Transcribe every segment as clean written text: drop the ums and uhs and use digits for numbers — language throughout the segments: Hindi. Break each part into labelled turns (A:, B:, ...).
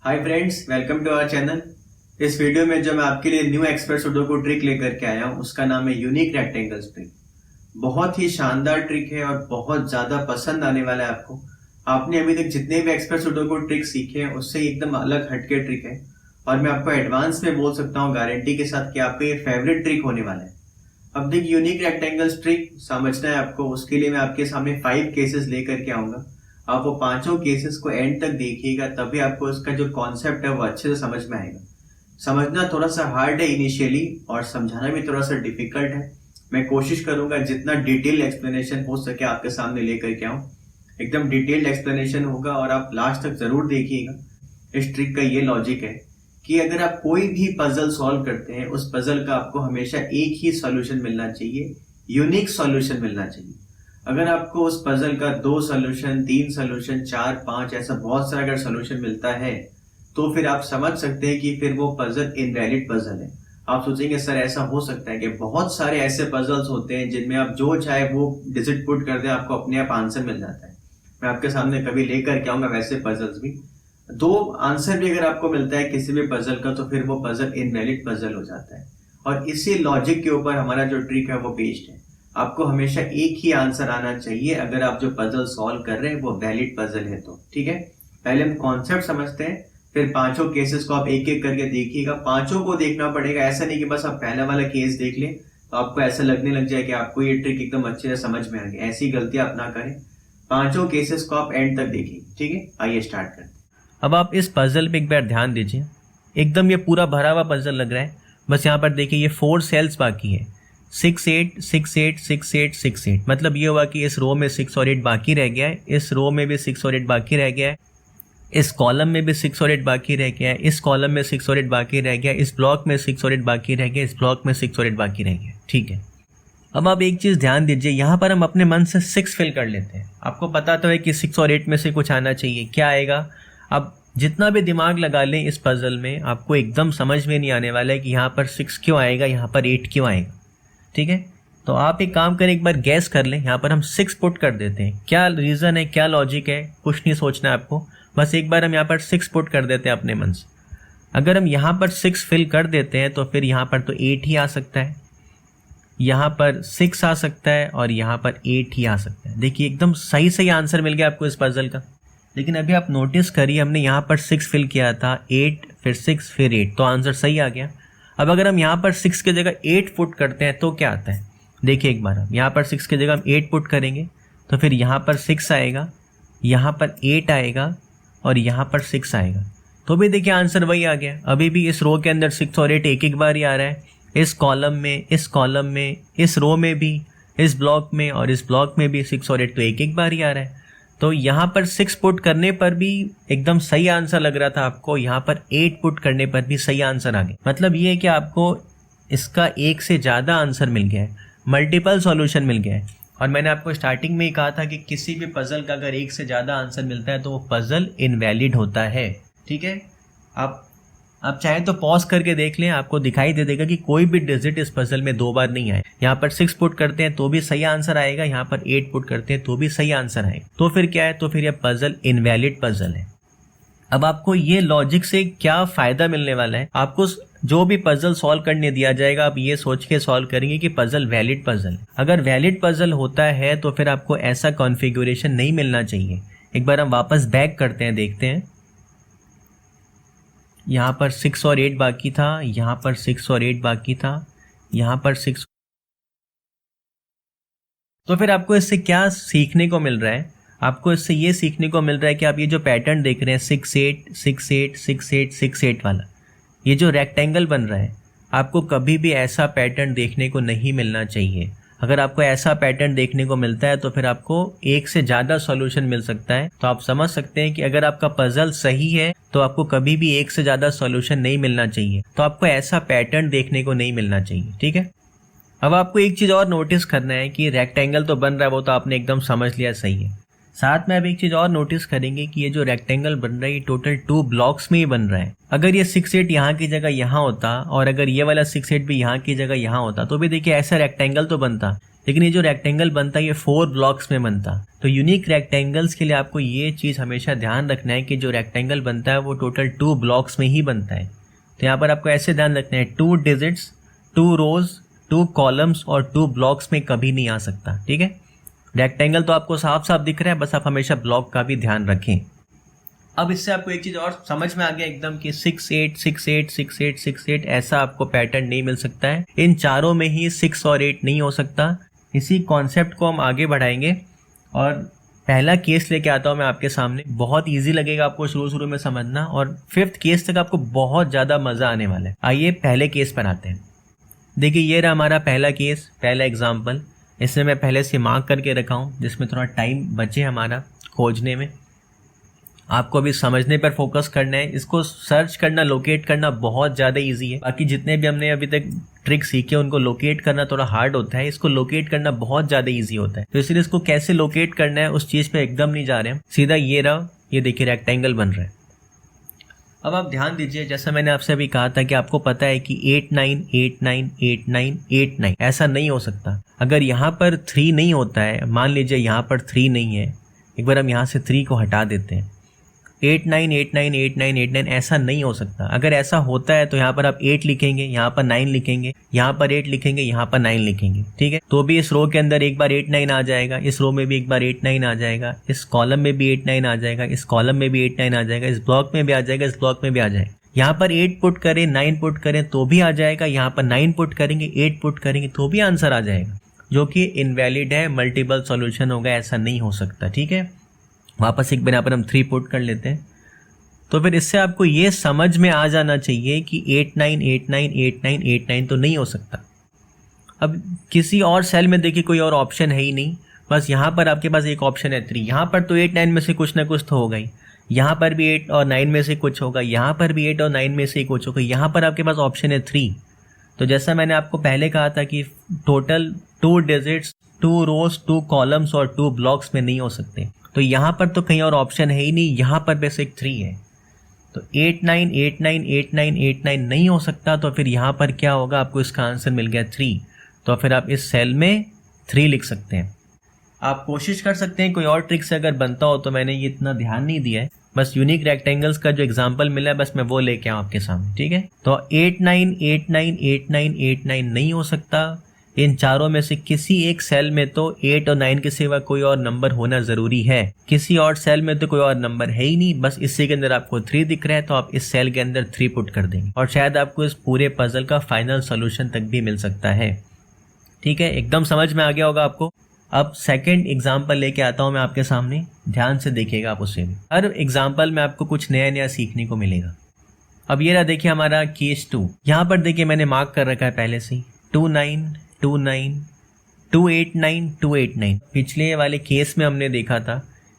A: Hi friends, welcome to our channel. इस वीडियो में जो मैं आपके लिए न्यू एक्सपर्ट सुडोकू ट्रिक लेकर के आया हूँ उसका नाम है यूनिक रेक्टेंगल्स ट्रिक। बहुत ही शानदार ट्रिक है और बहुत ज्यादा पसंद आने वाला है आपको। आपने अभी तक जितने भी एक्सपर्ट सुडोकू ट्रिक सीखे हैं उससे एकदम अलग हटके ट्रिक है और मैं आपको एडवांस में बोल सकता हूँ गारंटी के साथ कि आपका ये फेवरेट ट्रिक होने वाला है। अब देखिए, यूनिक रेक्टेंगल्स ट्रिक समझना है आपको। उसके लिए मैं आपके सामने 5 केसेस लेकर के आऊंगा। आप वो पांचों केसेस को एंड तक देखिएगा, तभी आपको इसका जो कॉन्सेप्ट है वो अच्छे से समझ में आएगा। समझना थोड़ा सा हार्ड है इनिशियली और समझाना भी थोड़ा सा डिफिकल्ट है। मैं कोशिश करूंगा जितना डिटेल एक्सप्लेनेशन हो सके आपके सामने लेकर के आऊं। एकदम डिटेल्ड एक्सप्लेनेशन होगा और आप लास्ट तक जरूर देखिएगा। इस ट्रिक का ये लॉजिक है कि अगर आप कोई भी पजल सॉल्व करते हैं, उस पजल का आपको हमेशा एक ही सॉल्यूशन मिलना चाहिए, यूनिक सॉल्यूशन मिलना चाहिए। अगर आपको उस पजल का 2 सॉल्यूशन, 3 सॉल्यूशन, 4, 5 ऐसा बहुत सारा अगर सॉल्यूशन मिलता है तो फिर आप समझ सकते हैं कि फिर वो पजल इनवैलिड पजल है। आप सोचेंगे सर ऐसा हो सकता है कि बहुत सारे ऐसे पजल्स होते हैं जिनमें आप जो चाहे वो डिजिट पुट कर दें, आपको अपने आप आंसर मिल जाता है। मैं आपके सामने कभी लेकर के आऊंगा वैसे पजल्स भी। 2 आंसर भी अगर आपको मिलता है किसी भी पजल का तो फिर वो पजल इनवैलिड पजल हो जाता है। और इसी लॉजिक के ऊपर हमारा जो ट्रिक है वो बेस्ड है। आपको हमेशा एक ही आंसर आना चाहिए अगर आप जो पजल सॉल्व कर रहे हैं वो वैलिड पजल है तो। ठीक है, पहले हम कॉन्सेप्ट समझते हैं, फिर पांचों केसेस को आप एक एक करके देखिएगा। पांचों को देखना पड़ेगा, ऐसा नहीं कि बस आप पहला वाला केस देख लें तो आपको ऐसा लगने लग जाए कि आपको ये ट्रिक एकदम अच्छे से समझ में आ गई। ऐसी गलती आप ना करें। पांचों केसेस को आप एंड तक देखिए। ठीक है, आइए स्टार्ट करते हैं।
B: अब आप इस पजल पे एक बार ध्यान दीजिए। एकदम ये पूरा भरा हुआ पजल लग रहा है। बस यहाँ पर देखिए ये 4 सेल्स बाकी है। 6 8 6 8 6 8 6 8, मतलब ये हुआ कि इस रो में 6 और 8 बाकी रह गया है, इस रो में भी 6 और 8 बाकी रह गया है, इस कॉलम में भी 6 और 8 बाकी रह गया है, इस कॉलम में 6 और 8 बाकी रह गया, इस ब्लॉक में 6 और 8 बाकी रह गया, इस ब्लॉक में 6 और 8 बाकी रह गया। ठीक है, अब आप एक चीज़ ध्यान दीजिए, यहाँ पर हम अपने मन से 6 फिल कर लेते हैं। आपको पता तो है कि 6 और 8 में से कुछ आना चाहिए। क्या आएगा? अब जितना भी दिमाग लगा लें इस पजल में, आपको एकदम समझ में नहीं आने वाला है कि यहाँ पर 6 क्यों आएगा, यहाँ पर 8 क्यों आएगा। ठीक है, तो आप एक काम करें, एक बार गैस कर लें। यहाँ पर हम 6 पुट कर देते हैं। क्या रीज़न है, क्या लॉजिक है, कुछ नहीं सोचना है आपको। बस एक बार हम यहाँ पर 6 पुट कर देते हैं अपने मन से। अगर हम यहाँ पर 6 फिल कर देते हैं तो फिर यहाँ पर तो 8 ही आ सकता है, यहाँ पर 6 आ सकता है और यहाँ पर 8 ही आ सकता है। देखिए एकदम सही सही आंसर मिल गया आपको इस पजल का। लेकिन अभी आप नोटिस करिए, हमने यहाँ पर 6 फिल किया था, 8 फिर 6 फिर 8, तो आंसर सही आ गया। अब अगर हम यहाँ पर 6 की जगह 8 पुट करते हैं तो क्या आता है? देखिए एक बार, हम यहाँ पर 6 की जगह हम 8 पुट करेंगे तो फिर यहाँ पर 6 आएगा, यहाँ पर 8 आएगा और यहाँ पर 6 आएगा, तो भी देखिए आंसर वही आ गया। अभी भी इस रो के अंदर 6 और 8 एक एक बार ही आ रहा है। इस कॉलम में, इस कॉलम में, इस रो में भी, इस ब्लॉक में और इस ब्लॉक में भी 6 और 8 तो एक एक बार ही आ रहा है। तो यहाँ पर 6 पुट करने पर भी एकदम सही आंसर लग रहा था आपको, यहाँ पर 8 पुट करने पर भी सही आंसर आ गया। मतलब ये है कि आपको इसका एक से ज़्यादा आंसर मिल गया है, मल्टीपल सॉल्यूशन मिल गया है। और मैंने आपको स्टार्टिंग में ही कहा था कि किसी भी पजल का अगर एक से ज़्यादा आंसर मिलता है तो वो पजल इनवैलिड होता है। ठीक है, आप चाहे तो पॉज करके देख लें, आपको दिखाई दे देगा कि कोई भी डिजिट इस पजल में 2 बार नहीं आए। यहाँ पर 6 पुट करते हैं तो भी सही आंसर आएगा, यहाँ पर 8 पुट करते हैं तो भी सही आंसर आएगा। तो फिर क्या है? तो फिर यह पजल इनवैलिड पजल है। अब आपको ये लॉजिक से क्या फायदा मिलने वाला है? आपको जो भी पजल सॉल्व करने दिया जाएगा, आप ये सोच के सॉल्व करेंगे कि पजल वैलिड पजल है। अगर वैलिड पजल होता है तो फिर आपको ऐसा कॉन्फ़िगरेशन नहीं मिलना चाहिए। एक बार हम वापस बैक करते हैं, देखते हैं। यहाँ पर 6 और 8 बाकी था, यहाँ पर 6 और 8 बाकी था, यहाँ पर 6। तो फिर आपको इससे क्या सीखने को मिल रहा है? आपको इससे ये सीखने को मिल रहा है कि आप ये जो पैटर्न देख रहे हैं 6 8 6 8 6 8 6 8 वाला, ये जो रेक्टेंगल बन रहा है, आपको कभी भी ऐसा पैटर्न देखने को नहीं मिलना चाहिए। अगर आपको ऐसा पैटर्न देखने को मिलता है तो फिर आपको एक से ज़्यादा सॉल्यूशन मिल सकता है। तो आप समझ सकते हैं कि अगर आपका पजल सही है तो आपको कभी भी एक से ज़्यादा सॉल्यूशन नहीं मिलना चाहिए। तो आपको ऐसा पैटर्न देखने को नहीं मिलना चाहिए। ठीक है, अब आपको एक चीज़ और नोटिस करना है कि रेक्टेंगल तो बन रहा है, वो तो आपने एकदम समझ लिया, सही है। साथ में आप एक चीज और नोटिस करेंगे कि ये जो रेक्टेंगल बन रहा है ये टोटल 2 ब्लॉक्स में ही बन रहा है। अगर ये 6-8 यहाँ की जगह यहाँ होता और अगर ये वाला 6-8 भी यहाँ की जगह यहाँ होता तो भी देखिए ऐसा रेक्टेंगल तो बनता, लेकिन ये जो रेक्टेंगल बनता है ये 4 ब्लॉक्स में बनता। तो यूनिक रेक्टेंगल्स के लिए आपको ये चीज हमेशा ध्यान रखना है कि जो रेक्टेंगल बनता है वो टोटल 2 ब्लॉक्स में ही बनता है। तो यहाँ पर आपको ऐसे ध्यान रखना है 2 डिजिट्स, 2 रोज, 2 कॉलम्स और 2 ब्लॉक्स में कभी नहीं आ सकता। ठीक है, रेक्टेंगल तो आपको साफ साफ दिख रहा है, बस आप हमेशा ब्लॉक का भी ध्यान रखें। अब इससे आपको एक चीज और समझ में आ गया एकदम कि 6-8 6-8 6-8 6-8 ऐसा आपको पैटर्न नहीं मिल सकता है। इन चारों में ही 6 और 8 नहीं हो सकता। इसी कॉन्सेप्ट को हम आगे बढ़ाएंगे और पहला केस लेके आता हूं मैं आपके सामने। बहुत इजी लगेगा आपको शुरू में समझना और 5th केस तक आपको बहुत ज्यादा मजा आने वाला है। आइए पहले केस पर आते हैं। देखिए ये रहा हमारा पहला केस, पहला एग्जाम्पल। इसमें मैं पहले से मार्क करके रखा हूँ जिसमें थोड़ा टाइम बचे हमारा खोजने में। आपको अभी समझने पर फोकस करना है। इसको सर्च करना, लोकेट करना बहुत ज़्यादा इजी है। बाकी जितने भी हमने अभी तक ट्रिक सीखे उनको लोकेट करना थोड़ा हार्ड होता है, इसको लोकेट करना बहुत ज़्यादा इजी होता है। तो इसलिए इसको कैसे लोकेट करना है उस चीज़ पे एकदम नहीं जा रहे हैं, सीधा ये रहा, ये देखिए रेक्टेंगल बन रहा है। अब आप ध्यान दीजिए, जैसा मैंने आपसे अभी कहा था कि आपको पता है कि 8-9 8-9 8-9 8-9 ऐसा नहीं हो सकता। अगर यहाँ पर 3 नहीं होता है, मान लीजिए यहाँ पर 3 नहीं है, एक बार हम यहाँ से 3 को हटा देते हैं, 8-9 8-9 8-9 8-9 ऐसा नहीं हो सकता। अगर ऐसा होता है तो यहाँ पर आप 8 लिखेंगे, यहाँ पर 9 लिखेंगे, यहाँ पर 8 लिखेंगे, यहाँ पर 9 लिखेंगे। ठीक है, तो भी इस रो के अंदर एक बार 8-9 आ जाएगा, इस रो में भी एक बार 8-9 आ जाएगा, इस कॉलम में भी 8-9 आ जाएगा, इस कॉलम में भी 8-9 आ जाएगा, इस ब्लॉक में भी आ जाएगा, इस ब्लॉक में भी आ जाएगा। यहाँ पर 8 पुट करें, 9 पुट करें तो भी आ जाएगा, यहाँ पर 9 पुट करेंगे, 8 पुट करेंगे तो भी आंसर आ जाएगा, जो कि इनवैलिड है, मल्टीपल सॉल्यूशन होगा, ऐसा नहीं हो सकता। ठीक है, वापस एक बार यहाँ पर हम 3 पुट कर लेते हैं। तो फिर इससे आपको ये समझ में आ जाना चाहिए कि 8-9 8-9 8-9 8-9 तो नहीं हो सकता। अब किसी और सेल में देखिए कोई और ऑप्शन है ही नहीं, बस यहाँ पर आपके पास एक ऑप्शन है 3। यहाँ पर तो 8-9 में से कुछ ना कुछ तो होगा ही, यहाँ पर भी 8 और 9 में से कुछ होगा, यहाँ पर भी 8 और 9 में से कुछ होगा, यहाँ पर आपके पास ऑप्शन है 3। तो जैसा मैंने आपको पहले कहा था कि टोटल 2 डिजिट्स, 2 रोज, 2 कॉलम्स और 2 ब्लॉक्स में नहीं हो सकते। तो यहाँ पर तो कहीं और ऑप्शन है ही नहीं, यहाँ पर बस एक 3 है। तो 8-9 8-9 8-9 8-9 नहीं हो सकता। तो फिर यहाँ पर क्या होगा, आपको इसका आंसर मिल गया 3। तो फिर आप इस सेल में 3 लिख सकते हैं। आप कोशिश कर सकते हैं कोई और ट्रिक से अगर बनता हो, तो मैंने ये इतना ध्यान नहीं दिया है, बस यूनिक रेक्टेंगल्स का जो एग्जांपल मिला है बस मैं वो लेके आऊँ आपके सामने। ठीक है, तो 8-9 8-9 8-9 8-9 नहीं हो सकता। इन चारों में से किसी एक सेल में तो 8 और 9 के सिवा कोई और नंबर होना जरूरी है। किसी और सेल में तो कोई और नंबर है ही नहीं, बस इसी के अंदर आपको 3 दिख रहा है, तो आप इस सेल के अंदर 3 पुट कर देंगे और शायद आपको इस पूरे पजल का फाइनल सॉल्यूशन तक भी मिल सकता है। ठीक है, एकदम समझ में आ गया होगा आपको। अब सेकंड एग्जाम्पल लेके आता हूं मैं आपके सामने, ध्यान से देखिएगा आप उसे भी। हर एग्जाम्पल में आपको कुछ नया नया सीखने को मिलेगा। अब ये रहा देखिए हमारा केस 2। यहाँ पर देखिए मैंने मार्क कर रखा है पहले से 2-9 2-9 2-8-9 2-8-9। पिछले वाले केस में हमने देखा था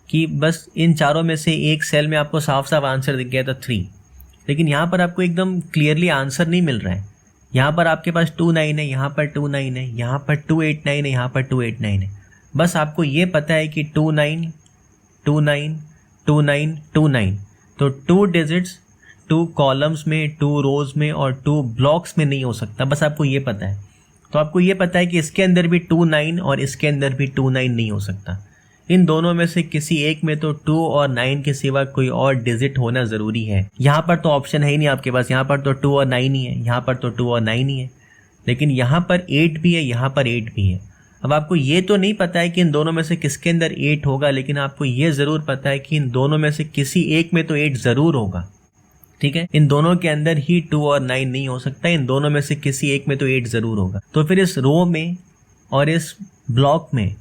B: कि बस इन चारों में से एक सेल में आपको साफ साफ आंसर दिख गया था 3, लेकिन यहाँ पर आपको एकदम क्लियरली आंसर नहीं मिल रहा है। यहाँ पर आपके पास 2-9 है, यहाँ पर 2-9 है, यहाँ पर 2-8-9 है, यहाँ पर 2-8-9 है। बस आपको ये पता है कि 2-9 2-9 2-9 2-9, तो 2 डिजिट्स, 2 कॉलम्स में, 2 रोज में और 2 ब्लॉक्स में नहीं हो सकता, बस आपको ये पता है। तो आपको ये पता है कि इसके अंदर भी 2-9 और इसके अंदर भी 2-9 नहीं हो सकता। इन दोनों में से किसी एक में तो 2 और 9 के सिवा कोई और डिजिट होना जरूरी है। यहाँ पर तो ऑप्शन है ही नहीं आपके पास, यहाँ पर तो 2 और 9 ही है, यहाँ पर तो 2 और 9 ही है, लेकिन यहाँ पर 8 भी है, यहाँ पर 8 भी है। अब आपको ये तो नहीं पता है कि इन दोनों में से किसके अंदर 8 होगा, लेकिन आपको ये जरूर पता है कि इन दोनों में से किसी एक में तो 8 जरूर होगा। ठीक है, इन दोनों के अंदर ही 2 और 9 नहीं हो सकता, इन दोनों में से किसी एक में तो 8 जरूर होगा। तो फिर इस रो में और इस ब्लॉक में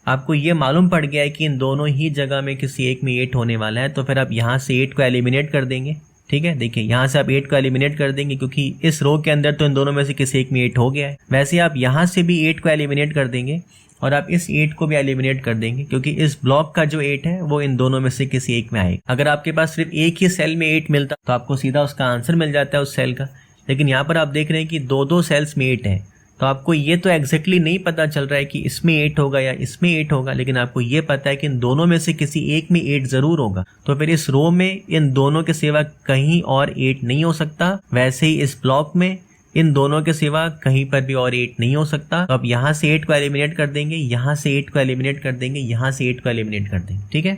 B: आपको ये मालूम पड़ गया है कि इन दोनों ही जगह में किसी एक में 8 होने वाला है। तो फिर आप यहाँ से 8 को एलिमिनेट कर देंगे। ठीक है, देखिए यहाँ से आप 8 को एलिमिनेट कर देंगे क्योंकि इस रो के अंदर तो इन दोनों में से किसी एक में 8 हो गया है। वैसे आप यहाँ से भी 8 को एलिमिनेट कर देंगे और आप इस 8 को भी एलिमिनेट कर देंगे क्योंकि इस ब्लॉक का जो 8 है वो इन दोनों में से किसी एक में आएगा। अगर आपके पास सिर्फ एक ही सेल में 8 मिलता तो आपको सीधा उसका आंसर मिल जाता है उस सेल का, लेकिन यहाँ पर आप देख रहे हैं कि 2-2 सेल्स में 8 है, तो आपको ये तो एग्जैक्टली नहीं पता चल रहा है कि इसमें 8 होगा या इसमें 8 होगा, लेकिन आपको ये पता है कि इन दोनों में से किसी एक में 8 जरूर होगा। तो फिर इस रो में इन दोनों के सिवा कहीं और 8 नहीं हो सकता। वैसे ही इस ब्लॉक में इन दोनों के सिवा कहीं पर भी और 8 नहीं हो सकता। तो अब यहाँ से 8 को एलिमिनेट कर देंगे, यहाँ से 8 को एलिमिनेट कर देंगे, यहाँ से 8 को एलिमिनेट कर देंगे। ठीक है,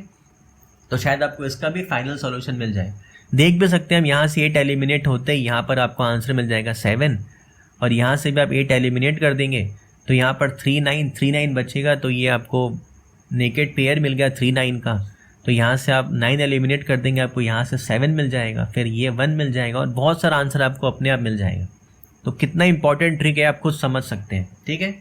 B: तो शायद आपको इसका भी फाइनल सॉल्यूशन मिल जाए। देख भी सकते हैं हम, यहाँ से 8 एलिमिनेट होते ही यहाँ पर आपको आंसर मिल जाएगा 7, और यहाँ से भी आप 8 एलिमिनेट कर देंगे तो यहाँ पर 3 9 बचेगा। तो ये आपको नेकेड पेयर मिल गया 3 9 का। तो यहाँ से आप 9 एलिमिनेट कर देंगे, आपको यहाँ से 7 मिल जाएगा, फिर ये 1 मिल जाएगा और बहुत सारा आंसर आपको अपने आप मिल जाएगा। तो कितना इंपॉर्टेंट ट्रिक है आप खुद समझ सकते हैं। ठीक है,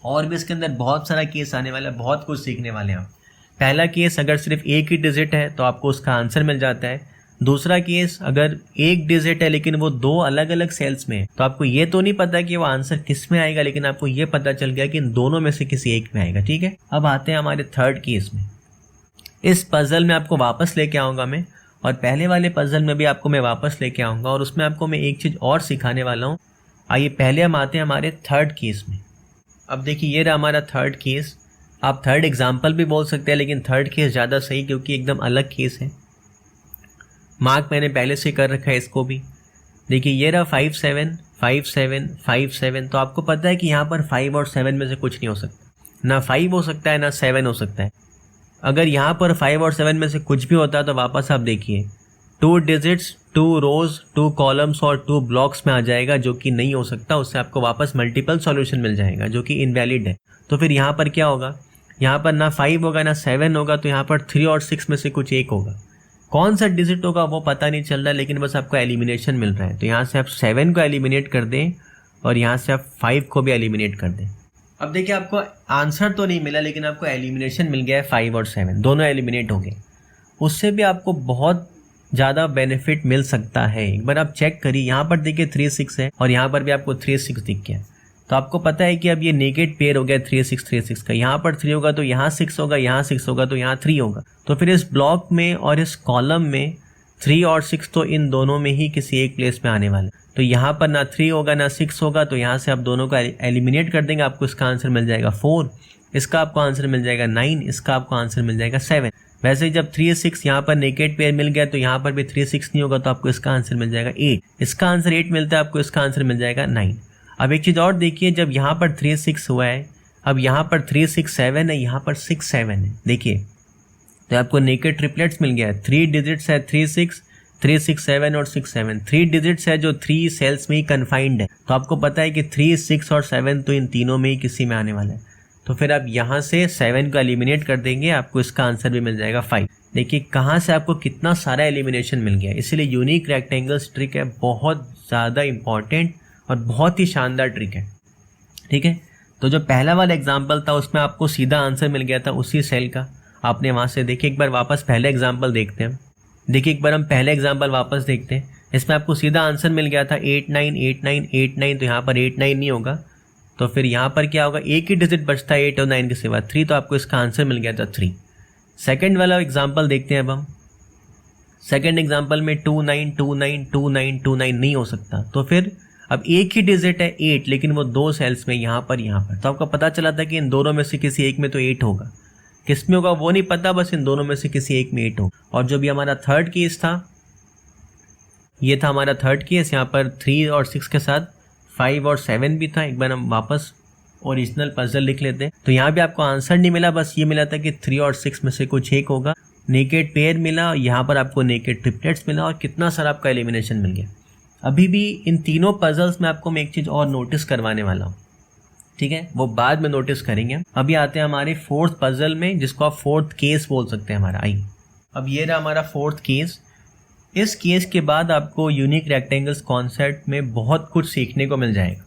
B: और भी इसके अंदर बहुत सारा केस आने वाला है, बहुत कुछ सीखने वाले हैं आप। पहला केस अगर सिर्फ एक ही डिजिट है तो आपको उसका आंसर मिल जाता है। दूसरा केस अगर एक डिजिट है लेकिन वो 2 अलग अलग सेल्स में है तो आपको ये तो नहीं पता कि वो आंसर किस में आएगा, लेकिन आपको ये पता चल गया कि इन दोनों में से किसी एक में आएगा। ठीक है, अब आते हैं हमारे थर्ड केस में। इस पजल में आपको वापस लेके आऊँगा मैं, और पहले वाले पजल में भी आपको मैं वापस लेके आऊँगा, और उसमें आपको मैं एक चीज़ और सिखाने वाला हूँ। आइए पहले हम आते हैं हमारे थर्ड केस में। अब देखिए ये रहा हमारा थर्ड केस। आप थर्ड एग्जाम्पल भी बोल सकते हैं, लेकिन थर्ड केस ज़्यादा सही क्योंकि एकदम अलग केस है। मार्क मैंने पहले से कर रखा है इसको भी। देखिए ये रहा 5 7 5 7 5 7। तो आपको पता है कि यहाँ पर 5 और 7 में से कुछ नहीं हो सकता, ना 5 हो सकता है ना 7 हो सकता है। अगर यहाँ पर 5 और 7 में से कुछ भी होता है तो वापस आप देखिए 2 डिजिट्स 2 रोज 2 कॉलम्स और 2 ब्लॉक्स में आ जाएगा, जो कि नहीं हो सकता। उससे आपको वापस मल्टीपल सॉल्यूशन मिल जाएगा जो कि इनवैलिड है। तो फिर यहाँ पर क्या होगा, यहाँ पर ना 5 होगा ना 7 होगा, तो यहाँ पर 3 और 6 में से कुछ एक होगा। कौन सा डिजिट होगा वो पता नहीं चल रहा, लेकिन बस आपको एलिमिनेशन मिल रहा है। तो यहाँ से आप 7 को एलिमिनेट कर दें और यहाँ से आप 5 को भी एलिमिनेट कर दें। अब देखिए आपको आंसर तो नहीं मिला, लेकिन आपको एलिमिनेशन मिल गया है। 5 और 7 दोनों एलिमिनेट हो गए। उससे भी आपको बहुत ज़्यादा बेनिफिट मिल सकता है। एक बार आप चेक करिए, यहाँ पर देखिए 3 6 है और यहाँ पर भी आपको 3 6 दिख गया। तो आपको पता है कि अब ये नेगेट पेयर हो गया 3 6 3 6 का। यहाँ पर 3 होगा तो यहाँ 6 होगा, यहाँ 6 होगा तो यहाँ 3 होगा। तो फिर इस ब्लॉक में और इस कॉलम में 3 और 6 तो इन दोनों में ही किसी एक प्लेस में आने वाले। तो यहाँ पर ना 3 होगा ना 6 होगा, तो यहाँ से आप दोनों को एलिमिनेट कर देंगे। आपको इसका आंसर मिल जाएगा 4, इसका आपको आंसर मिल जाएगा 9, इसका आपको आंसर मिल जाएगा 7। वैसे ही जब 3 6 यहाँ पर नेगेट पेयर मिल गया तो यहाँ पर भी 3 6 नहीं होगा, तो आपको इसका आंसर मिल जाएगा 8। इसका आंसर 8 मिलता है, आपको इसका आंसर मिल जाएगा 9। अब एक चीज़ और देखिए, जब यहाँ पर 3 6 हुआ है, अब यहाँ पर 3 6 7 है, यहाँ पर 6 7 है। देखिए तो आपको नेकेड ट्रिपलेट्स मिल गया है। 3 डिजिट्स है 3 6 3 6 7 और 6 7। 3 डिजिट्स है जो 3 सेल्स में ही कन्फाइंड है। तो आपको पता है कि 3 6 और 7 तो इन तीनों में ही किसी में आने वाला है। तो फिर आप यहाँ से 7 को एलिमिनेट कर देंगे, आपको इसका आंसर भी मिल जाएगा 5। देखिए कहाँ से आपको कितना सारा एलिमिनेशन मिल गया। इसीलिए यूनिक रेक्टेंगल्स ट्रिक है, बहुत ज़्यादा इंपॉर्टेंट और बहुत ही शानदार ट्रिक है। ठीक है, तो जो पहला वाला एग्जाम्पल था उसमें आपको सीधा आंसर मिल गया था उसी सेल का। आपने वहाँ से देखिए, एक बार वापस पहले एग्जाम्पल देखते हैं। देखिए एक बार हम पहले एग्जाम्पल वापस देखते हैं। इसमें आपको सीधा आंसर मिल गया था 8 9 8 9 8 9। तो यहाँ पर 8 9 नहीं होगा, तो फिर यहाँ पर क्या होगा, एक ही डिजिट बचता है 8 और 9 के सिवा 3। तो आपको इसका आंसर मिल गया था 3। सेकेंड वाला एग्जाम्पल देखते हैं अब हम। सेकेंड एग्जाम्पल में 2 9 2 9 2 9 2 9 नहीं हो सकता। तो फिर अब एक ही डिजिट है 8, लेकिन वो 2 सेल्स में यहाँ पर। तो आपको पता चला था कि इन दोनों में से किसी एक में तो 8 होगा, किस में होगा वो नहीं पता, बस इन दोनों में से किसी एक में 8 होगा। और जो भी हमारा थर्ड केस था, ये था हमारा थर्ड केस। यहाँ पर 3 और 6 के साथ 5 और 7 भी था। एक बार हम वापस ओरिजिनल पजल लिख लेते हैं। तो यहाँ भी आपको आंसर नहीं मिला, बस ये मिला था कि 3 और 6 में से कुछ एक होगा। नेकेड पेयर मिला, यहाँ पर आपको नेकेड ट्रिपलेट्स मिला और कितना सारा आपका एलिमिनेशन मिल गया। अभी भी इन तीनों पजल्स में आपको मैं एक चीज़ और नोटिस करवाने वाला हूँ। ठीक है, वो बाद में नोटिस करेंगे। अभी आते हैं हमारे फोर्थ पजल में, जिसको आप फोर्थ केस बोल सकते हैं हमारा। आइए अब ये रहा हमारा फोर्थ केस। इस केस के बाद आपको यूनिक रेक्टेंगल्स कॉन्सेप्ट में बहुत कुछ सीखने को मिल जाएगा।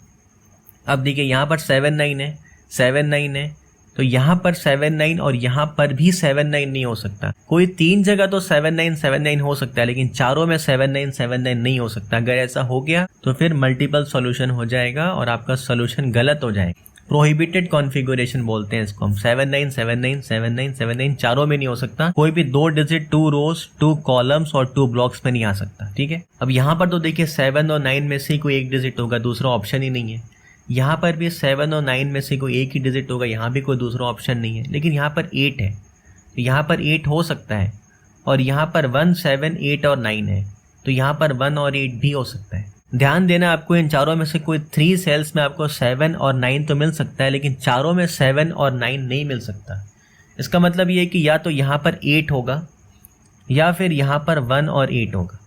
B: अब देखिए यहाँ पर 7 9 है, 7 9 है, तो यहाँ पर 7 9 और यहाँ पर भी 7 9 नहीं हो सकता। कोई 3 जगह तो 7 9 हो सकता है, लेकिन चारों में 7 9 नहीं हो सकता। अगर ऐसा हो गया तो फिर मल्टीपल सॉल्यूशन हो जाएगा और आपका सॉल्यूशन गलत हो जाएगा। प्रोहिबिटेड कॉन्फ़िगरेशन बोलते हैं इसको हम। 7 9 7 9 7 9 7 9 चारों में नहीं हो सकता। कोई भी 2 डिजिट 2 रोज 2 कॉलम्स और 2 ब्लॉक्स में नहीं आ सकता। ठीक है, अब यहाँ पर तो देखिए 7 और 9 में से ही कोई एक डिजिट होगा, दूसरा ऑप्शन ही नहीं है। यहाँ पर भी 7 और 9 में से कोई एक ही डिजिट होगा, यहाँ भी कोई दूसरा ऑप्शन नहीं है, लेकिन यहाँ पर 8 है, तो यहाँ पर 8 हो सकता है, और यहाँ पर 1, 7, 8 और 9 है, तो यहाँ पर 1 और 8 भी हो सकता है। ध्यान देना, आपको इन चारों में से कोई 3 सेल्स में आपको 7 और 9 तो मिल सकता है, लेकिन चारों में 7 और 9 नहीं मिल सकता। इसका मतलब ये है कि या तो यहाँ पर 8 होगा या फिर यहाँ पर 1 और 8 होगा।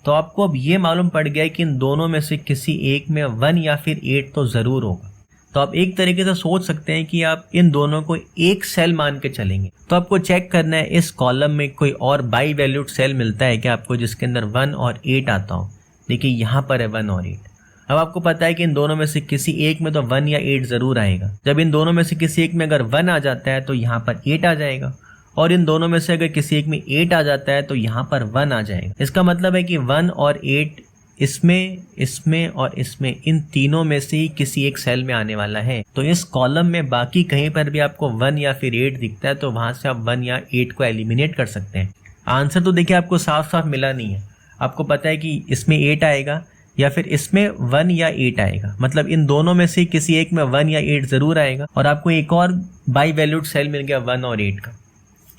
B: तो आपको अब ये मालूम पड़ गया है कि इन दोनों में से किसी एक में 1 या फिर 8 तो ज़रूर होगा। तो आप एक तरीके से सोच सकते हैं कि आप इन दोनों को एक सेल मान के चलेंगे। तो आपको चेक करना है इस कॉलम में कोई और बाई वैल्यूड सेल मिलता है क्या आपको, जिसके अंदर 1 और 8 आता हो। देखिए यहाँ पर है 1 और 8। अब आपको पता है कि इन दोनों में से किसी एक में तो 1 या 8 ज़रूर आएगा। जब इन दोनों में से किसी एक में अगर 1 आ जाता है तो यहाँ पर 8 आ जाएगा, और इन दोनों में से अगर किसी एक में 8 आ जाता है तो यहाँ पर 1 आ जाएगा। इसका मतलब है कि 1 और 8 इसमें और इसमें, इन तीनों में से ही किसी एक सेल में आने वाला है। तो इस कॉलम में बाकी कहीं पर भी आपको 1 या फिर 8 दिखता है तो वहां से आप 1 या 8 को एलिमिनेट कर सकते हैं। आंसर तो देखिए आपको साफ साफ मिला नहीं है। आपको पता है कि इसमें 8 आएगा या फिर इसमें 1 या 8 आएगा, मतलब इन दोनों में से किसी एक में 1 या 8 जरूर आएगा। और आपको एक और बाई वैल्यूड सेल मिल गया 1 और 8 का।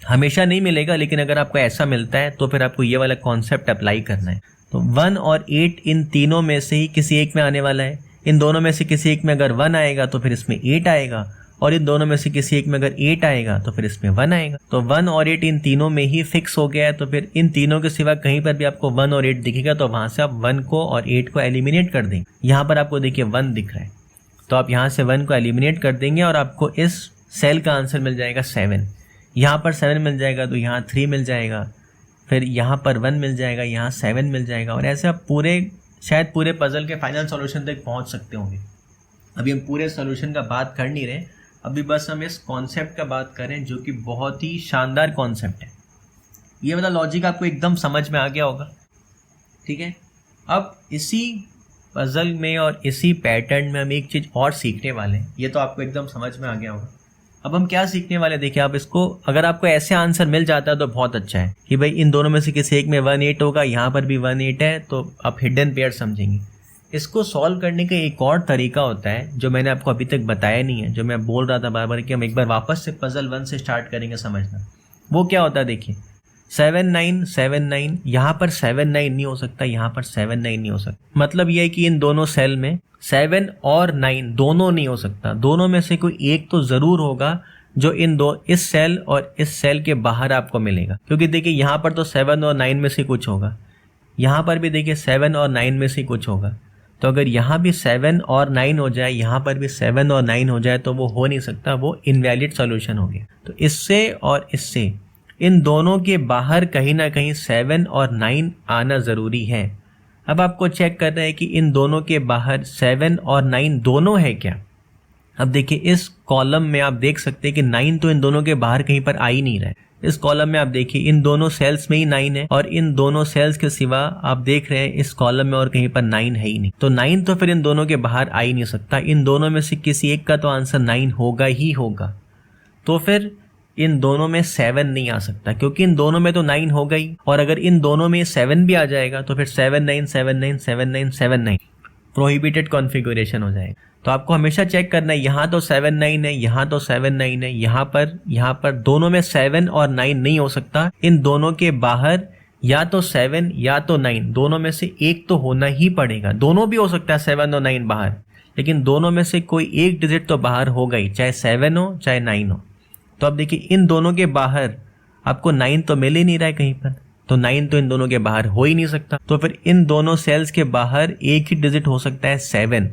B: हमेशा नहीं मिलेगा, लेकिन अगर आपको ऐसा मिलता है तो फिर आपको ये वाला कॉन्सेप्ट अप्लाई करना है। तो 1 और 8 इन तीनों में से ही किसी एक में आने वाला है। इन दोनों में से किसी एक में अगर 1 आएगा तो फिर इसमें 8 आएगा, और इन दोनों में से किसी एक में अगर 8 आएगा तो फिर इसमें 1 आएगा। तो 1 और 8 इन तीनों में ही फिक्स हो गया है। तो फिर इन तीनों के सिवा कहीं पर भी आपको 1 और 8 दिखेगा तो वहां से आप 1 को और 8 को एलिमिनेट कर देंगे। यहाँ पर आपको देखिए 1 दिख रहा है, तो आप यहाँ से 1 को एलिमिनेट कर देंगे और आपको इस सेल का आंसर मिल जाएगा 7। यहाँ पर 7 मिल जाएगा तो यहाँ 3 मिल जाएगा, फिर यहाँ पर 1 मिल जाएगा, यहाँ 7 मिल जाएगा, और ऐसे आप शायद पूरे पजल के फाइनल सॉल्यूशन तक पहुँच सकते होंगे। अभी हम पूरे सॉल्यूशन का बात कर नहीं रहे, अभी बस हम इस कॉन्सेप्ट का बात करें जो कि बहुत ही शानदार कॉन्सेप्ट है। ये वाला लॉजिक आपको एकदम समझ में आ गया होगा, ठीक है। अब इसी पजल में और इसी पैटर्न में हम एक चीज़ और सीखने वाले हैं। ये तो आपको एकदम समझ में आ गया होगा। अब हम क्या सीखने वाले, देखिए आप इसको, अगर आपको ऐसे आंसर मिल जाता है तो बहुत अच्छा है कि भाई इन दोनों में से किसी एक में 1 8 होगा, यहाँ पर भी 1 8 है, तो आप हिडन पेयर समझेंगे। इसको सॉल्व करने का एक और तरीका होता है जो मैंने आपको अभी तक बताया नहीं है, जो मैं बोल रहा था बार बार कि हम एक बार वापस से पजल 1 से स्टार्ट करेंगे समझना। वो क्या होता है, देखिए 7 9 7 9, यहाँ पर 7 9 नहीं हो सकता, यहाँ पर 7 9 नहीं हो सकता। मतलब ये है कि इन दोनों सेल में 7 और 9 दोनों नहीं हो सकता। दोनों में से कोई एक तो ज़रूर होगा जो इस सेल और इस सेल के बाहर आपको मिलेगा, क्योंकि देखिए यहाँ पर तो 7 और 9 में से कुछ होगा, यहाँ पर भी देखिए 7 और 9 में से कुछ होगा। तो अगर यहाँ भी 7 और 9 हो जाए, यहाँ पर भी 7 और 9 हो जाए तो वो हो नहीं सकता, वो इनवैलिड सॉल्यूशन हो गया। तो इससे और इससे, इन दोनों के बाहर कहीं ना कहीं 7 और 9 आना ज़रूरी है। अब आपको चेक करना है कि इन दोनों के बाहर 7 और 9 दोनों है क्या। अब देखिए इस कॉलम में आप देख सकते हैं कि 9 तो इन दोनों के बाहर कहीं पर आ ही नहीं रहा है। इस कॉलम में आप देखिए इन दोनों सेल्स में ही 9 है, और इन दोनों सेल्स के सिवा आप देख रहे हैं इस कॉलम में और कहीं पर 9 है ही नहीं। तो 9 तो फिर इन दोनों के बाहर आ ही नहीं सकता। इन दोनों में से किसी एक का तो आंसर 9 होगा ही होगा। तो फिर इन दोनों में 7 नहीं आ सकता, क्योंकि इन दोनों में तो 9 होगा ही, और अगर इन दोनों में 7 भी आ जाएगा तो फिर 7 9 7 9 7 9 7 9 प्रोहिबिटेड कॉन्फ़िगरेशन हो जाएगा। तो आपको हमेशा चेक करना है, यहाँ तो 7 9 है, यहाँ तो 7 9 है, यहाँ पर दोनों में 7 और 9 नहीं हो सकता। इन दोनों के बाहर या तो 7 या तो 9, दोनों में से एक तो होना ही पड़ेगा। दोनों भी हो सकता है 7 और 9 बाहर, लेकिन दोनों में से कोई एक डिजिट तो बाहर होगा ही, चाहे 7 हो चाहे 9 हो। तो अब देखिए इन दोनों के बाहर आपको 9 तो मिल ही नहीं रहा है कहीं पर, तो 9 तो इन दोनों के बाहर हो ही नहीं सकता। तो फिर इन दोनों सेल्स के बाहर एक ही डिजिट हो सकता है 7।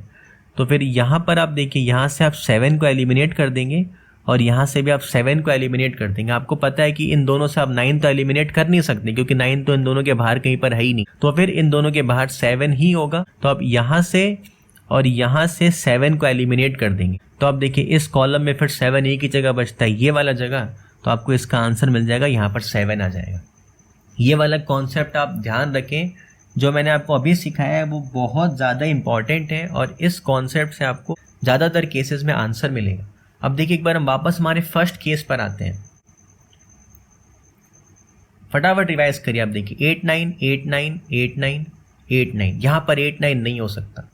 B: तो फिर यहाँ पर आप देखिए, यहाँ से आप 7 को एलिमिनेट कर देंगे और यहाँ से भी आप 7 को एलिमिनेट कर देंगे। आपको पता है कि इन दोनों से आप 9 तो एलिमिनेट कर नहीं सकते, क्योंकि 9 तो इन दोनों के बाहर कहीं पर है ही नहीं। तो फिर इन दोनों के बाहर 7 ही होगा। तो आप यहाँ से और यहाँ से 7 को एलिमिनेट कर देंगे। तो आप देखिए इस कॉलम में फिर 7 एक ही जगह बचता है, ये वाला जगह, तो आपको इसका आंसर मिल जाएगा, यहाँ पर 7 आ जाएगा। ये वाला कॉन्सेप्ट आप ध्यान रखें, जो मैंने आपको अभी सिखाया है वो बहुत ज़्यादा इंपॉर्टेंट है, और इस कॉन्सेप्ट से आपको ज़्यादातर केसेस में आंसर मिलेगा। अब देखिए एक बार हम वापस हमारे फर्स्ट केस पर आते हैं, फटाफट रिवाइज करिए। आप देखिए 8 9 8 9 8 9 8 9, यहाँ पर 8 9 नहीं हो सकता।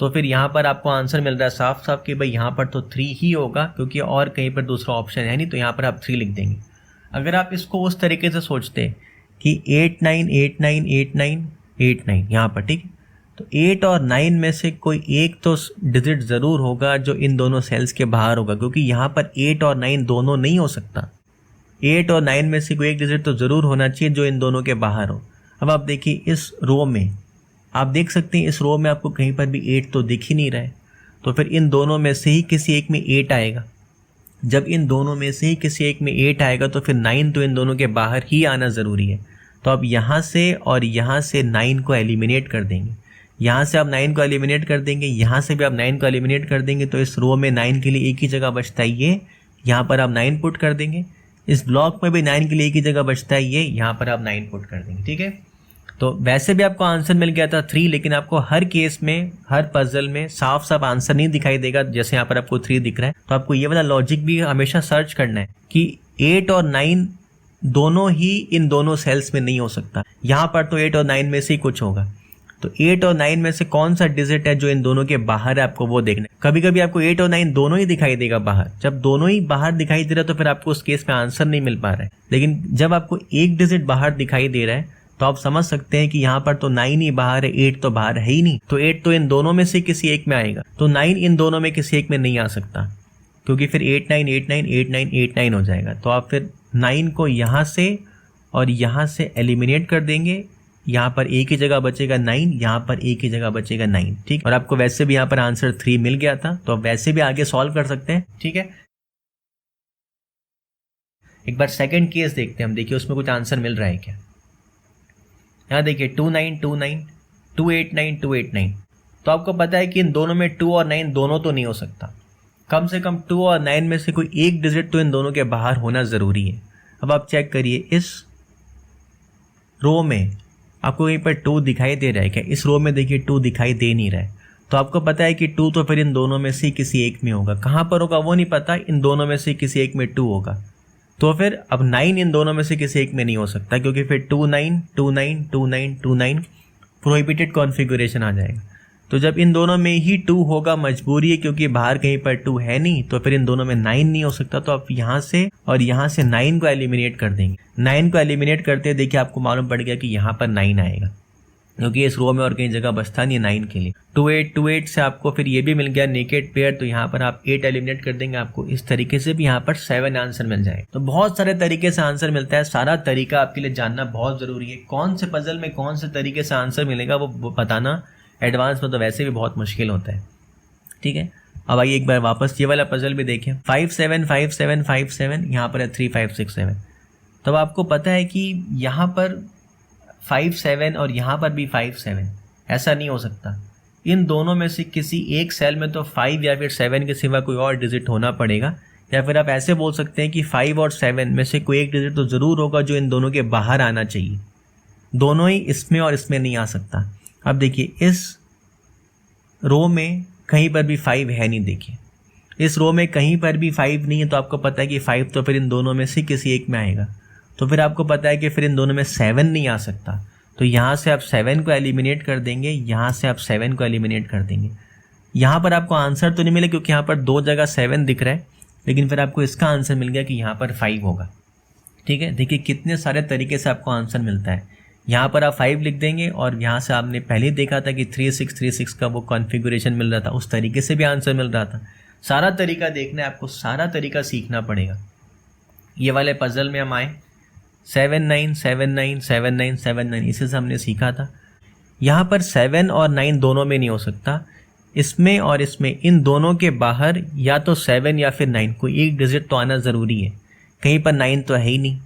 B: तो फिर यहाँ पर आपको आंसर मिल रहा है साफ साफ कि भाई यहाँ पर तो 3 ही होगा, क्योंकि और कहीं पर दूसरा ऑप्शन है नहीं, तो यहाँ पर आप 3 लिख देंगे। अगर आप इसको उस तरीके से सोचते कि 8 9 8 9 8 9 8 9 यहाँ पर, ठीक है, तो 8 और 9 में से कोई एक तो डिजिट ज़रूर होगा जो इन दोनों सेल्स के बाहर होगा, क्योंकि यहाँ पर 8 और 9 दोनों नहीं हो सकता। 8 और 9 में से कोई एक डिजिट तो ज़रूर होना चाहिए जो इन दोनों के बाहर हो। अब आप देखिए इस रो में, आप देख सकते हैं इस रो में आपको कहीं पर भी 8 तो दिख ही नहीं रहा है, तो फिर इन दोनों में से ही किसी एक में 8 आएगा। जब इन दोनों में से ही किसी एक में 8 आएगा तो फिर 9 तो इन दोनों के बाहर ही आना ज़रूरी है। तो आप यहाँ से और यहाँ से 9 को एलिमिनेट कर देंगे, यहाँ से आप 9 को एलिमिनेट कर देंगे, यहाँ से भी आप 9 को एलिमिनेट कर देंगे, तो इस रो में 9 के लिए एक ही जगह बचता है ये, यहाँ पर आप 9 पुट कर देंगे। इस ब्लॉक में भी 9 के लिए एक ही जगह बचता है ये, यहाँ पर आप 9 पुट कर देंगे, ठीक है। तो वैसे भी आपको आंसर मिल गया था 3, लेकिन आपको हर केस में, हर पजल में साफ साफ आंसर नहीं दिखाई देगा। जैसे यहाँ पर आपको 3 दिख रहा है, तो आपको ये वाला लॉजिक भी हमेशा सर्च करना है कि 8 और 9 दोनों ही इन दोनों सेल्स में नहीं हो सकता। यहाँ पर तो 8 और 9 में से ही कुछ होगा, तो 8 और 9 में से कौन सा डिजिट है जो इन दोनों के बाहर है, आपको वो देखना है। कभी कभी आपको 8 और 9 दोनों ही दिखाई देगा बाहर। जब दोनों ही बाहर दिखाई दे रहा है तो फिर आपको उस केस में आंसर नहीं मिल पा रहा है। लेकिन जब आपको एक डिजिट बाहर दिखाई दे रहा है तो आप समझ सकते हैं कि यहाँ पर तो 9 ही बाहर है, 8 तो बाहर है ही नहीं, तो 8 तो इन दोनों में से किसी एक में आएगा। तो 9 इन दोनों में किसी एक में नहीं आ सकता, क्योंकि फिर 8 9 8 9 8 9 8 9 हो जाएगा। तो आप फिर 9 को यहाँ से और यहाँ से एलिमिनेट कर देंगे। यहाँ पर एक ही जगह बचेगा 9, यहाँ पर एक ही जगह बचेगा 9, ठीक। और आपको वैसे भी यहाँ पर आंसर 3 मिल गया था, तो आप वैसे भी आगे सॉल्व कर सकते हैं, ठीक है। एक बार सेकंड केस देखते हैं हम, देखिए उसमें कुछ आंसर मिल रहा है क्या। यहाँ देखिए 2 9 2 9 2 8 9 2 8 9। तो आपको पता है कि इन दोनों में 2 और 9 दोनों तो नहीं हो सकता, कम से कम 2 और 9 में से कोई एक डिजिट तो इन दोनों के बाहर होना ज़रूरी है। अब आप चेक करिए इस रो में आपको कहीं पर 2 दिखाई दे रहा है क्या। इस रो में देखिए 2 दिखाई दे नहीं रहा है, तो आपको पता है कि 2 तो फिर इन दोनों में से किसी एक में होगा। कहाँ पर होगा वो नहीं पता, इन दोनों में से किसी एक में 2 होगा। तो फिर अब 9 इन दोनों में से किसी एक में नहीं हो सकता, क्योंकि फिर 2 9 2 9 2 9 2 9 प्रोहिबिटेड कॉन्फ़िगरेशन आ जाएगा। तो जब इन दोनों में ही 2 होगा, मजबूरी है क्योंकि बाहर कहीं पर 2 है नहीं, तो फिर इन दोनों में 9 नहीं हो सकता। तो आप यहाँ से और यहाँ से 9 को एलिमिनेट कर देंगे। 9 को एलिमिनेट करते देखिए आपको मालूम पड़ गया कि यहाँ पर 9 आएगा, क्योंकि इस रो में और कहीं जगह बचता नहीं है 9 के लिए। 2 8 2 8 से आपको फिर ये भी मिल गया नेकेड पेयर, तो यहाँ पर आप 8 एलिमिनेट कर देंगे, आपको इस तरीके से भी यहाँ पर 7 आंसर मिल जाए। तो बहुत सारे तरीके से आंसर मिलता है, सारा तरीका आपके लिए जानना बहुत ज़रूरी है। कौन से पजल में कौन से तरीके से आंसर मिलेगा वो बताना एडवांस में तो वैसे भी बहुत मुश्किल होता है, ठीक है। अब आइए एक बार वापस ये वाला पजल भी देखें। 5 7 5 7 5 7, यहाँ पर है 3 5 6 7। तब आपको पता है कि यहाँ पर 5 7 और यहाँ पर भी 5 7, ऐसा नहीं हो सकता। इन दोनों में से किसी एक सेल में तो 5 या फिर 7 के सिवा कोई और डिजिट होना पड़ेगा, या फिर आप ऐसे बोल सकते हैं कि 5 और 7 में से कोई एक डिजिट तो ज़रूर होगा जो इन दोनों के बाहर आना चाहिए। दोनों ही इसमें और इसमें नहीं आ सकता। अब देखिए इस रो में कहीं पर भी 5 है नहीं, देखिए इस रो में कहीं पर भी 5 नहीं है, तो आपको पता है कि 5 तो फिर इन दोनों में से किसी एक में आएगा। तो फिर आपको पता है कि फिर इन दोनों में 7 नहीं आ सकता, तो यहाँ से आप 7 को एलिमिनेट कर देंगे, यहाँ से आप 7 को एलिमिनेट कर देंगे। यहाँ पर आपको आंसर तो नहीं मिला क्योंकि यहाँ पर 2 जगह 7 दिख रहा है, लेकिन फिर आपको इसका आंसर मिल गया कि यहाँ पर 5 होगा, ठीक है। देखिए कितने सारे तरीके से आपको आंसर मिलता है। यहाँ पर आप 5 लिख देंगे और यहाँ से आपने पहले देखा था कि 3 6 3 6 का वो कॉन्फ़िगरेशन मिल रहा था, उस तरीके से भी आंसर मिल रहा था। सारा तरीका देखना है आपको, सारा तरीका सीखना पड़ेगा। ये वाले पजल में हम आए 7 9 7 9 7 9 7 9, इसे से हमने सीखा था। यहाँ पर 7 और 9 दोनों में नहीं हो सकता, इसमें और इसमें, इन दोनों के बाहर या तो 7 या फिर 9 कोई एक डिजिट तो आना ज़रूरी है। कहीं पर 9 तो है ही नहीं,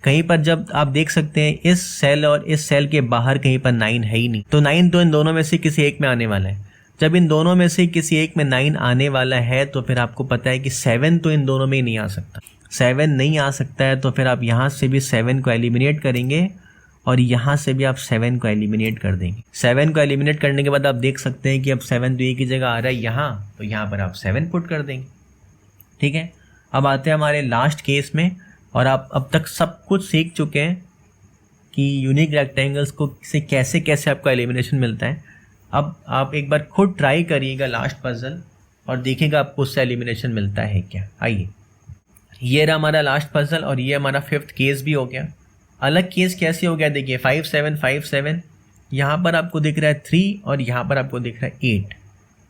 B: कहीं पर जब आप देख सकते हैं इस सेल और इस सेल के बाहर कहीं पर 9 है ही नहीं, तो 9 तो इन दोनों में से किसी एक में आने वाला है। जब इन दोनों में से किसी एक में 9 आने वाला है तो फिर आपको पता है कि 7 तो इन दोनों में ही नहीं आ सकता। 7 नहीं आ सकता है तो फिर आप यहाँ से भी 7 को एलिमिनेट करेंगे और यहाँ से भी आप 7 को एलिमिनेट कर देंगे। 7 को एलिमिनेट करने के बाद आप देख सकते हैं कि अब 7 तो एक ही जगह आ रहा है यहाँ, तो यहाँ पर आप 7 पुट कर देंगे, ठीक है। अब आते हैं हमारे लास्ट केस में, और आप अब तक सब कुछ सीख चुके हैं कि यूनिक रेक्टेंगल्स को से कैसे कैसे आपका एलिमिनेशन मिलता है। अब आप एक बार खुद ट्राई करिएगा लास्ट पजल और देखिएगा आपको उससे एलिमिनेशन मिलता है क्या। आइए, ये रहा हमारा लास्ट पजल और ये हमारा 5th केस भी हो गया। अलग केस कैसे हो गया देखिए, 5 7 5 7, यहाँ पर आपको दिख रहा है 3 और यहाँ पर आपको दिख रहा है 8।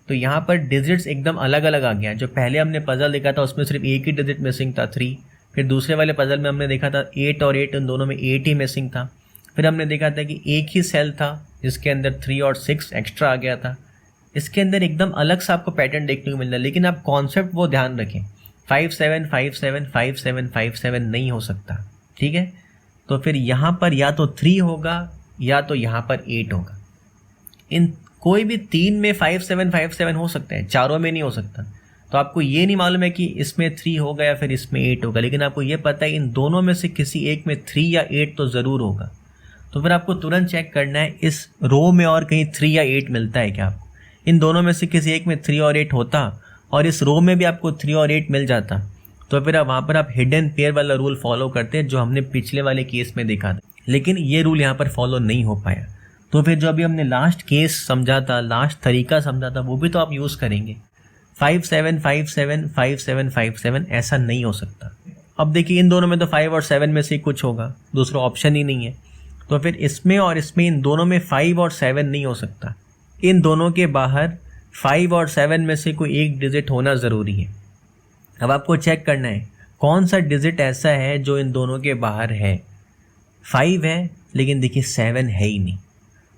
B: तो यहाँ पर डिजिट्स एकदम अलग अलग आ गया। जो पहले हमने पजल देखा था उसमें सिर्फ एक ही डिजिट मिसिंग था 3, फिर दूसरे वाले पजल में हमने देखा था 8 और 8, उन दोनों में 8 ही मिसिंग था। फिर हमने देखा था कि एक ही सेल था जिसके अंदर 3 और 6 एक्स्ट्रा आ गया था। इसके अंदर एकदम अलग सा आपको पैटर्न देखने को मिल रहा है, लेकिन आप कॉन्सेप्ट वो ध्यान रखें, 5 7 5 7 5 7 5 7 नहीं हो सकता, ठीक है। तो फिर यहाँ पर या तो 3 होगा या तो यहाँ पर 8 होगा। इन कोई भी 3 में 5 7 5 7 हो सकते हैं, चारों में नहीं हो सकता। तो आपको ये नहीं मालूम है कि इसमें 3 होगा या फिर इसमें 8 होगा, लेकिन आपको ये पता है इन दोनों में से किसी एक में 3 या 8 तो ज़रूर होगा। तो फिर आपको तुरंत चेक करना है इस रो में और कहीं 3 या 8 मिलता है क्या आपको। इन दोनों में से किसी एक में 3 और 8 होता और इस रो में भी आपको 3 और 8 मिल जाता, तो फिर वहाँ पर आप हिडन पेयर वाला रूल फॉलो करते हैं जो हमने पिछले वाले केस में देखा था, लेकिन ये रूल यहाँ पर फॉलो नहीं हो पाया। तो फिर जो अभी हमने लास्ट केस समझा था, लास्ट तरीका समझा था, वो भी तो आप यूज़ करेंगे। 5 7 5 7 5 7 5 7 ऐसा नहीं हो सकता। अब देखिए इन दोनों में तो 5 और 7 में से कुछ होगा, दूसरा ऑप्शन ही नहीं है। तो फिर इसमें और इसमें इन दोनों में 5 और 7 नहीं हो सकता। इन दोनों के बाहर 5 और 7 में से कोई एक डिजिट होना ज़रूरी है। अब आपको चेक करना है कौन सा डिजिट ऐसा है जो इन दोनों के बाहर है। 5 है लेकिन देखिए 7 है ही नहीं।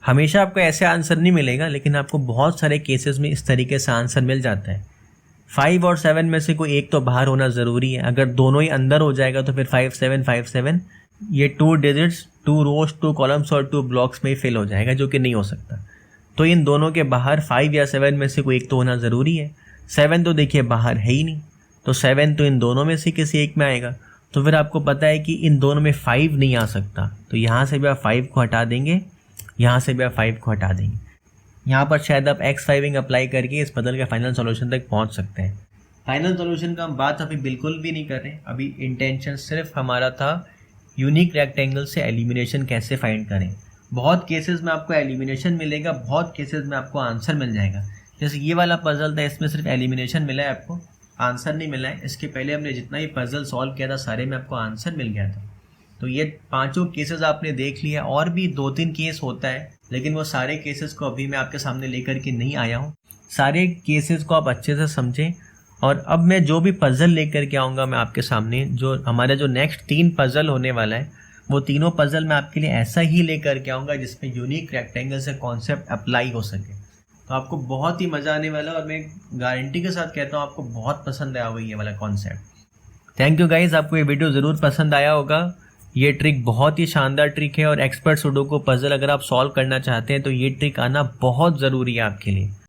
B: हमेशा आपको ऐसे आंसर नहीं मिलेगा, लेकिन आपको बहुत सारे केसेस में इस तरीके से आंसर मिल जाता है। 5 और 7 में से कोई एक तो बाहर होना ज़रूरी है। अगर दोनों ही अंदर हो जाएगा तो फिर 5 7 5 7 ये 2 डिजिट्स 2 रोज 2 कॉलम्स और 2 ब्लॉक्स में ही फिल हो जाएगा, जो कि नहीं हो सकता। तो इन दोनों के बाहर 5 या 7 में से कोई एक तो होना ज़रूरी है। 7 तो देखिए बाहर है ही नहीं, तो 7 तो इन दोनों में से किसी एक में आएगा। तो फिर आपको पता है कि इन दोनों में 5 नहीं आ सकता, तो यहाँ से भी आप 5 को हटा देंगे, यहाँ से भी आप 5 को हटा देंगे। यहाँ पर शायद आप x5 अप्लाई करके इस पजल के फाइनल सॉल्यूशन तक पहुँच सकते हैं। फाइनल सॉल्यूशन का हम बात अभी बिल्कुल भी नहीं कर रहे। अभी इंटेंशन सिर्फ हमारा था यूनिक रेक्टेंगल से एलिमिनेशन कैसे फाइंड करें। बहुत केसेस में आपको एलिमिनेशन मिलेगा, बहुत केसेस में आपको आंसर मिल जाएगा। जैसे ये वाला पजल था, इसमें सिर्फ एलिमिनेशन मिला है, आपको आंसर नहीं मिला है। इसके पहले हमने जितना ही पजल सॉल्व किया था सारे में आपको आंसर मिल गया था। तो ये 5 केसेस आपने देख लिया। और भी 2-3 केस होता है, लेकिन वो सारे केसेस को अभी मैं आपके सामने लेकर के नहीं आया हूँ। सारे केसेस को आप अच्छे से समझें। और अब मैं जो भी पजल लेकर के आऊँगा मैं आपके सामने, जो हमारा जो नेक्स्ट 3 पजल होने वाला है, वो तीनों पजल मैं आपके लिए ऐसा ही लेकर के आऊँगा जिसमें यूनिक रेक्टेंगल से कॉन्सेप्ट अप्लाई हो सके। तो आपको बहुत ही मज़ा आने वाला है और मैं गारंटी के साथ कहता हूँ आपको बहुत पसंद आया होगा ये वाला कॉन्सेप्ट। थैंक यू गाइज, आपको ये वीडियो ज़रूर पसंद आया होगा। ये ट्रिक बहुत ही शानदार ट्रिक है और एक्सपर्ट सुडोकू पजल अगर आप सॉल्व करना चाहते हैं तो ये ट्रिक आना बहुत ज़रूरी है आपके लिए।